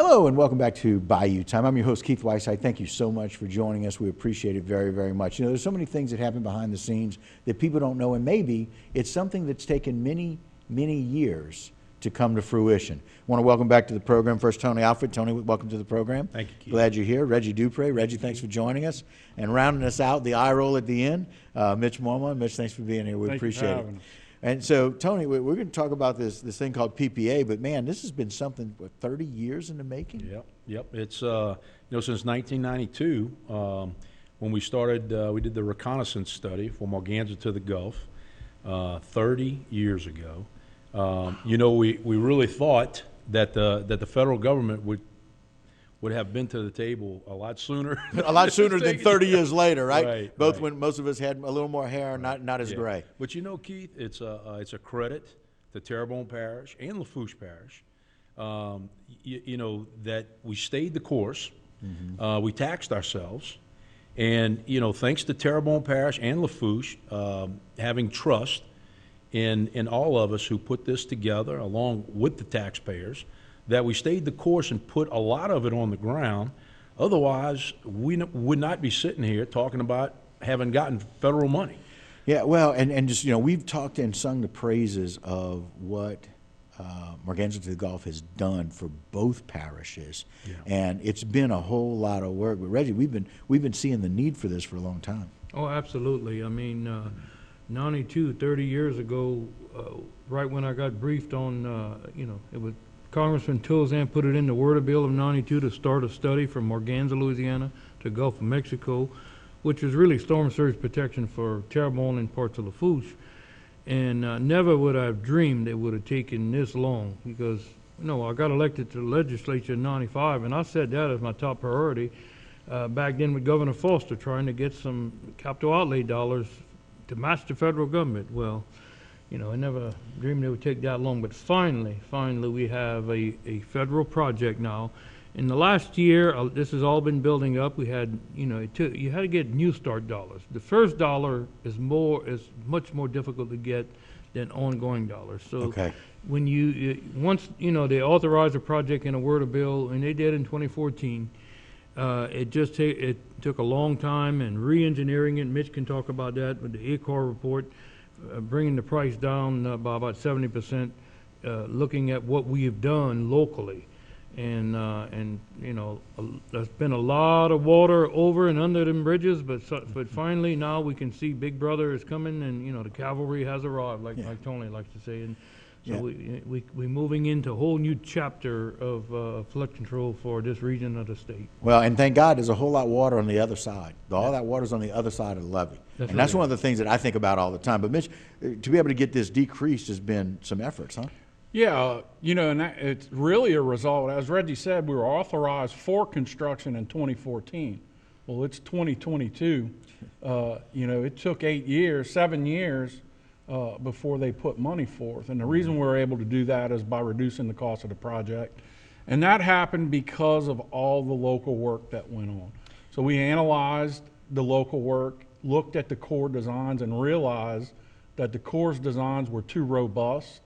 Hello and welcome back to Bayou Time. I'm your host, Keith Whiteside. Thank you so much for joining us. We appreciate it very, very much. You know, there's so many things that happen behind the scenes that people don't know, and maybe it's something that's taken many, many years to come to fruition. I want to welcome back to the program first Tony Alfred. Tony, welcome to the program. Thank you, Keith. Glad you're here. Reggie Dupre. Reggie, thanks for joining us. And rounding us out, the eye roll at the end, Mitch Mormon. Mitch, thanks for being here. We appreciate it. And so, Tony, we're going to talk about this thing called PPA, but man, this has been something, what, 30 years in the making? Yep. It's, since 1992, when we started, we did the reconnaissance study from Morganza to the Gulf 30 years ago. We really thought that the federal government would have been to the table a lot sooner. A lot sooner than 30 years later, right? Right. When most of us had a little more hair, not as gray. But Keith, it's a credit to Terrebonne Parish and Lafourche Parish, that we stayed the course. Mm-hmm. We taxed ourselves. And, thanks to Terrebonne Parish and Lafourche having trust in all of us who put this together, along with the taxpayers, that we stayed the course and put a lot of it on the ground. Otherwise, we would not be sitting here talking about having gotten federal money. Yeah, well, and just, we've talked and sung the praises of what Morganza to the Gulf has done for both parishes. Yeah. And it's been a whole lot of work. But Reggie, we've been seeing the need for this for a long time. Oh, absolutely. I mean, 30 years ago, right when I got briefed on, it was Congressman Touzan put it in the Word of Bill of 92 to start a study from Morganza, Louisiana to Gulf of Mexico, which is really storm surge protection for Terrebonne and parts of Lafourche. And never would I have dreamed it would have taken this long because, I got elected to the legislature in 95, and I set that as my top priority back then with Governor Foster, trying to get some capital outlay dollars to match the federal government. Well, I never dreamed it would take that long, but finally, we have a federal project now. In the last year, this has all been building up. We had, you had to get New Start dollars. The first dollar is much more difficult to get than ongoing dollars. So okay. When once they authorized a project in a Word of Bill, and they did in 2014, it took a long time and re-engineering it. Mitch can talk about that with the ACOR report. Bringing the price down by about 70%, looking at what we have done locally. And there's been a lot of water over and under them bridges, but finally now we can see Big Brother is coming, and, the cavalry has arrived, like Tony likes to say. And so we're moving into a whole new chapter of flood control for this region of the state. Well, and thank God there's a whole lot of water on the other side. All that water's on the other side of the levee. That's one of the things that I think about all the time. But Mitch, to be able to get this decreased has been some efforts, huh? Yeah, and it's really a result. As Reggie said, we were authorized for construction in 2014. Well, it's 2022. It took 7 years before they put money forth. And the reason we were able to do that is by reducing the cost of the project. And that happened because of all the local work that went on. So we analyzed the local work, looked at the Corps designs, and realized that the Corps designs were too robust.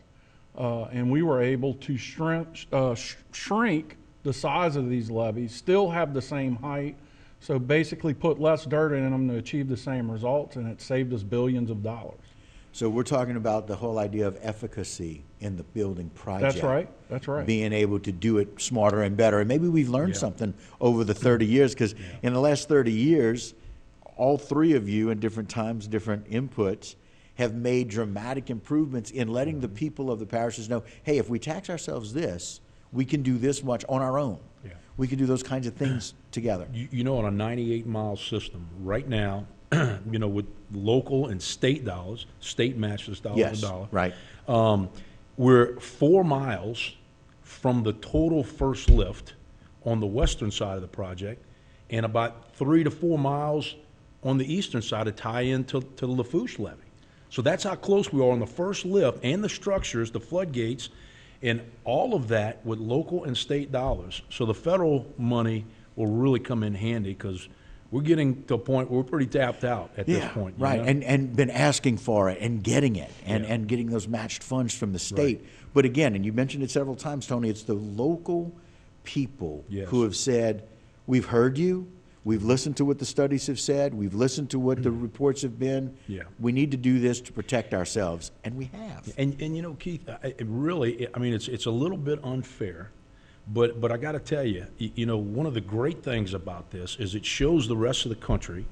And we were able to shrink the size of these levees, still have the same height, so basically put less dirt in them to achieve the same results, and it saved us billions of dollars. So we're talking about the whole idea of efficacy in the building project. That's right. Being able to do it smarter and better. And maybe we've learned something over the 30 years, because in the last 30 years, all three of you in different times, different inputs, have made dramatic improvements in letting the people of the parishes know, hey, if we tax ourselves this, we can do this much on our own. Yeah. We can do those kinds of things together. On a 98-mile system right now, with local and state dollars, state matches dollar for dollar. Right. We're 4 miles from the total first lift on the western side of the project, and about 3 to 4 miles on the eastern side to tie into the Lafourche levee. So that's how close we are on the first lift and the structures, the floodgates, and all of that with local and state dollars. So the federal money will really come in handy, because we're getting to a point where we're pretty tapped out at this point. Right, and been asking for it and getting it and getting those matched funds from the state. Right. But again, and you mentioned it several times, Tony, it's the local people Yes. who have said, we've heard you, we've listened to what the studies have said, we've listened to what the reports have been. Yeah. We need to do this to protect ourselves, and we have. And you know, Keith, it really, I mean, it's a little bit unfair, but I got to tell you, you know, one of the great things about this is it shows the rest of the country,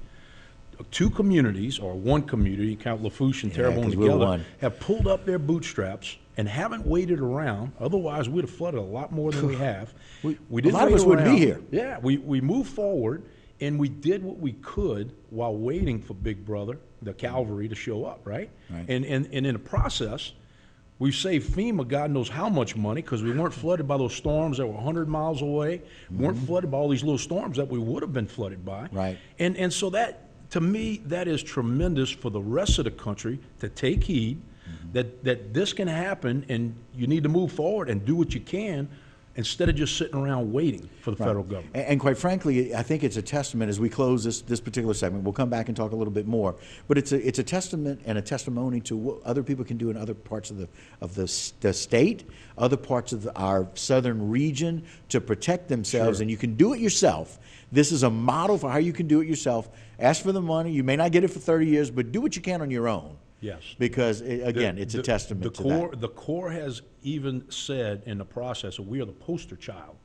two communities, or one community, count Lafourche and Terrebonne 'cause we're together, one. have pulled up their bootstraps and haven't waited around. Otherwise, we'd have flooded a lot more than we have. We didn't a lot of wait us wouldn't be around. here. Yeah, we moved forward, and we did what we could while waiting for Big Brother, the cavalry, to show up, right? Right. And in the process, we've saved FEMA God knows how much money, because we weren't flooded by those storms that were 100 miles away. We weren't flooded by all these little storms that we would have been flooded by. Right. And so that, to me, that is tremendous for the rest of the country to take heed that this can happen, and you need to move forward and do what you can instead of just sitting around waiting for the federal government. And quite frankly, I think it's a testament as we close this particular segment. We'll come back and talk a little bit more, but it's a testament and a testimony to what other people can do in other parts of the state, other parts of our southern region to protect themselves. Sure. And you can do it yourself. This is a model for how you can do it yourself. Ask for the money. You may not get it for 30 years, but do what you can on your own. Yes. Because again, it's a testament to that. The Corps has even said in the process that we are the poster child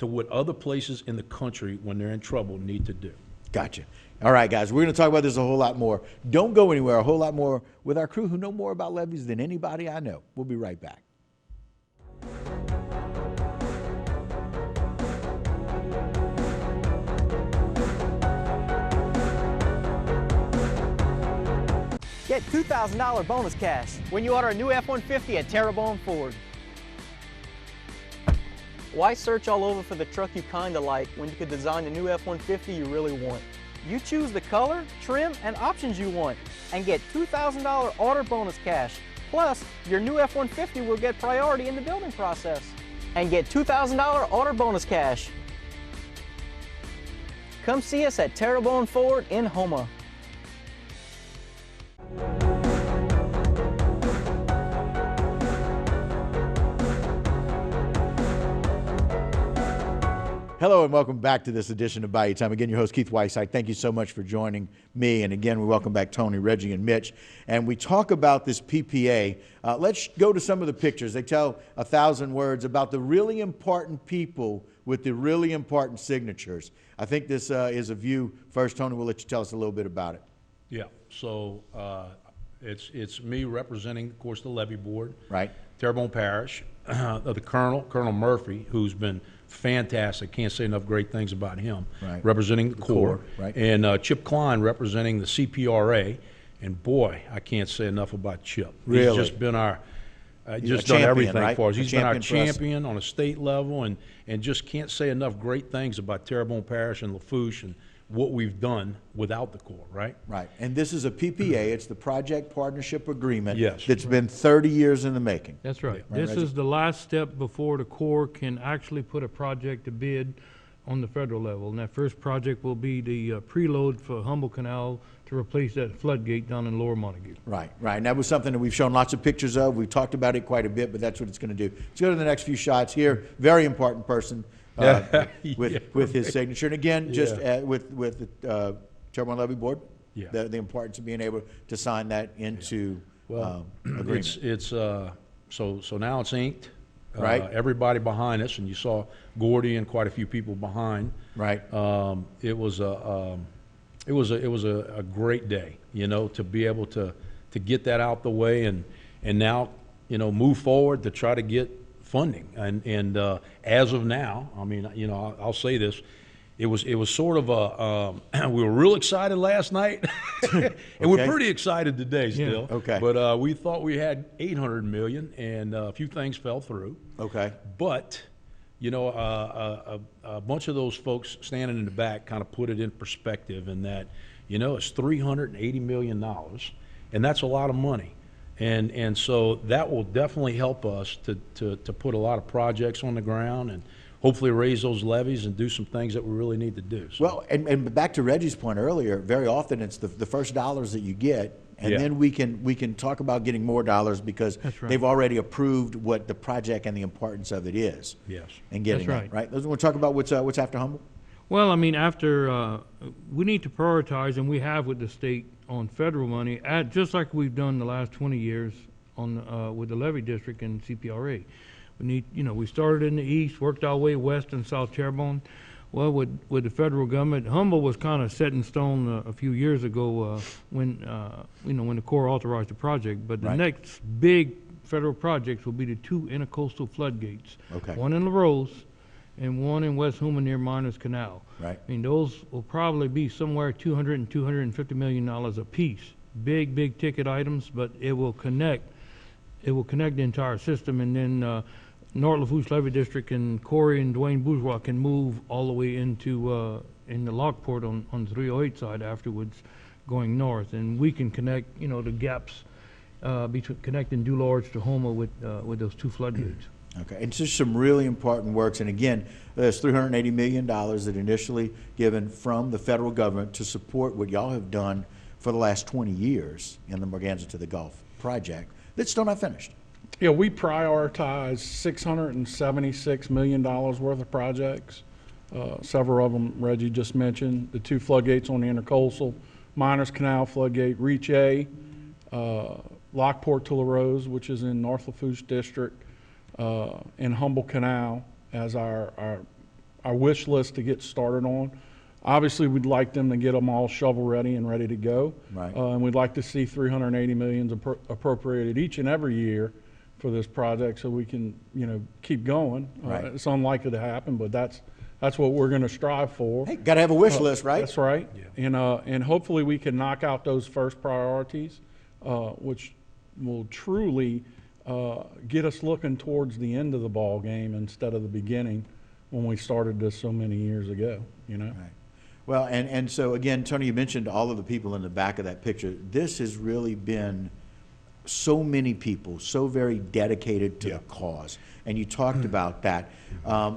to what other places in the country, when they're in trouble, need to do. Gotcha. All right, guys, we're going to talk about this a whole lot more. Don't go anywhere. A whole lot more with our crew who know more about levees than anybody I know. We'll be right back. Get $2,000 bonus cash when you order a new F-150 at Terrebonne Ford. Why search all over for the truck you kinda like when you could design the new F-150 you really want? You choose the color, trim, and options you want and get $2,000 order bonus cash. Plus, your new F-150 will get priority in the building process. And get $2,000 order bonus cash. Come see us at Terrebonne Ford in Houma. Hello and welcome back to this edition of Bayou Time. Again, your host, Keith Whiteside. Thank you so much for joining me. And again, we welcome back Tony, Reggie, and Mitch. And we talk about this PPA. Let's go to some of the pictures. They tell 1,000 words about the really important people with the really important signatures. I think this is a view. First, Tony, we'll let you tell us a little bit about it. Yeah, so it's me representing, of course, the levy board. Right. Terrebonne Parish, the Colonel Murphy, who's been fantastic. Can't say enough great things about him. Right. Representing the Corps. Right. And Chip Klein representing the CPRA. And boy, I can't say enough about Chip. Really? He's just been our, just champion, done everything right? for us. A He's been our champion for us. champion on a state level, and just can't say enough great things about Terrebonne Parish and Lafourche and what we've done without the Corps, right? Right. And this is a PPA. It's the Project Partnership Agreement. Yes. That's been 30 years in the making. That's right. Right, This Reggie? is the last step before the Corps can actually put a project to bid on the federal level. And that first project will be the preload for Humble Canal to replace that floodgate down in Lower Montague. Right, right. And that was something that we've shown lots of pictures of. We've talked about it quite a bit, but that's what it's going to do. Let's go to the next few shots here. Very important person with his signature. And again, just with the Terrebonne Levy Board, Yeah. the importance of being able to sign that into agreement. It's so now it's inked. Right. Everybody behind us, and you saw Gordy and quite a few people behind. Right. It was a great day, you know, to be able to get that out the way and now, you know, move forward to try to get funding. And as of now, I mean, you know, I'll say this. It was sort of a we were real excited last night, and we're pretty excited today still. Yeah. Okay. But we thought we had $800 million, and a few things fell through. Okay. But you know, a bunch of those folks standing in the back kind of put it in perspective, in that, you know, it's $380 million, and that's a lot of money. And so that will definitely help us to put a lot of projects on the ground and hopefully raise those levies and do some things that we really need to do. So, Well, and back to Reggie's point earlier, very often it's the first dollars that you get, And Yeah. then we can talk about getting more dollars because That's right. they've already approved what the project and the importance of it is. Yes. And getting That's that, right? We'll talk about what's after Humble. Well, I mean, after, we need to prioritize, and we have with the state on federal money, just like we've done the last 20 years on, with the levy district and CPRA. We need, we started in the east, worked our way west and South Terrebonne. Well, with the federal government, Humble was kind of set in stone a few years ago when the Corps authorized the project. But the Right. next big federal projects will be the 2 intercoastal floodgates. Okay. One in La Rose and one in West Houma near Miners Canal. Right. I mean, those will probably be somewhere $200 and $250 million a piece. Big ticket items, but it will connect the entire system, and then North Lafourche Levy District and Corey and Dwayne Bourgeois can move all the way into in the Lockport on the 308 side afterwards, going north, and we can connect the gaps between connecting Dulorge to Houma with those 2 floodgates. Okay, and just some really important works, and again, there's $380 million that initially given from the federal government to support what y'all have done for the last 20 years in the Morganza to the Gulf project that's still not finished. Yeah, we prioritize $676 million worth of projects. Several of them Reggie just mentioned, the 2 floodgates on the intercoastal, Miners Canal floodgate, Reach A, Lockport to La Rose, which is in North Lafourche District, and Humble Canal as our wish list to get started on. Obviously, we'd like them to get them all shovel ready and ready to go. Right. And we'd like to see $380 million appropriated each and every year for this project so we can, keep going. Right. It's unlikely to happen, but that's what we're going to strive for. Hey, got to have a wish list, right? That's right. Yeah. And hopefully we can knock out those first priorities, which will truly get us looking towards the end of the ball game instead of the beginning when we started this so many years ago, Right. Well, and so again, Tony, you mentioned all of the people in the back of that picture. This has really been so many people, so very dedicated to the cause. And you talked about that.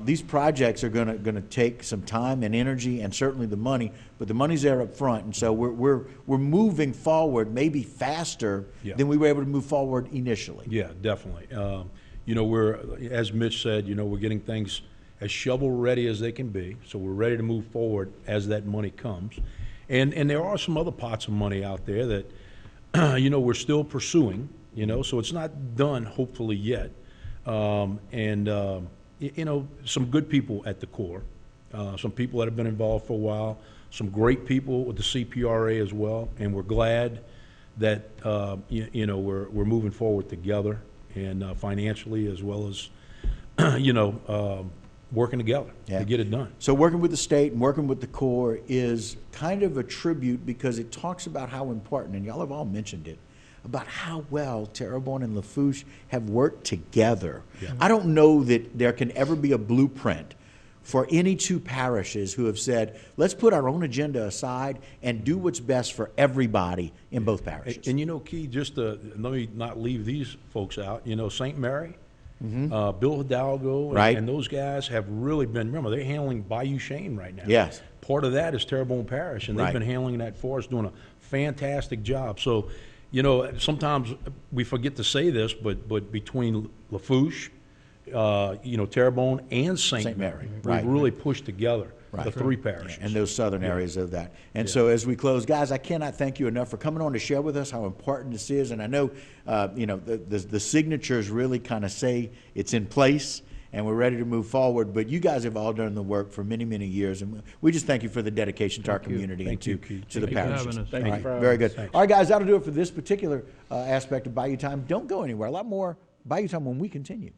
These projects are gonna take some time and energy and certainly the money, but the money's there up front. And so we're moving forward maybe faster than we were able to move forward initially. Yeah, definitely. We're, as Mitch said, we're getting things as shovel ready as they can be. So we're ready to move forward as that money comes. And there are some other pots of money out there that, we're still pursuing, so it's not done hopefully yet. Some good people at the Corps, some people that have been involved for a while, some great people with the CPRA as well, and we're glad that, we're moving forward together and financially as well as, working together to get it done. So working with the state and working with the Corps is kind of a tribute because it talks about how important, and y'all have all mentioned it, about how well Terrebonne and Lafourche have worked together. Yeah. I don't know that there can ever be a blueprint for any 2 parishes who have said, let's put our own agenda aside and do what's best for everybody in both parishes. And Key, just to, let me not leave these folks out, St. Mary, Bill Hidalgo, and those guys have really been, remember, they're handling Bayou Chene right now. Yes. Part of that is Terrebonne Parish, and they've been handling that for us, doing a fantastic job. So, sometimes we forget to say this, but between Lafourche, Terrebonne and St. Mary, we've really pushed together the 3 parishes. And those southern areas of that. And so as we close, guys, I cannot thank you enough for coming on to share with us how important this is. And I know, the signatures really kind of say it's in place and we're ready to move forward. But you guys have all done the work for many, many years. And we just thank you for the dedication to our community and to the parishes. Thank you for having Very us. good. All right, guys, that'll do it for this particular aspect of Bayou Time. Don't go anywhere. A lot more Bayou Time when we continue.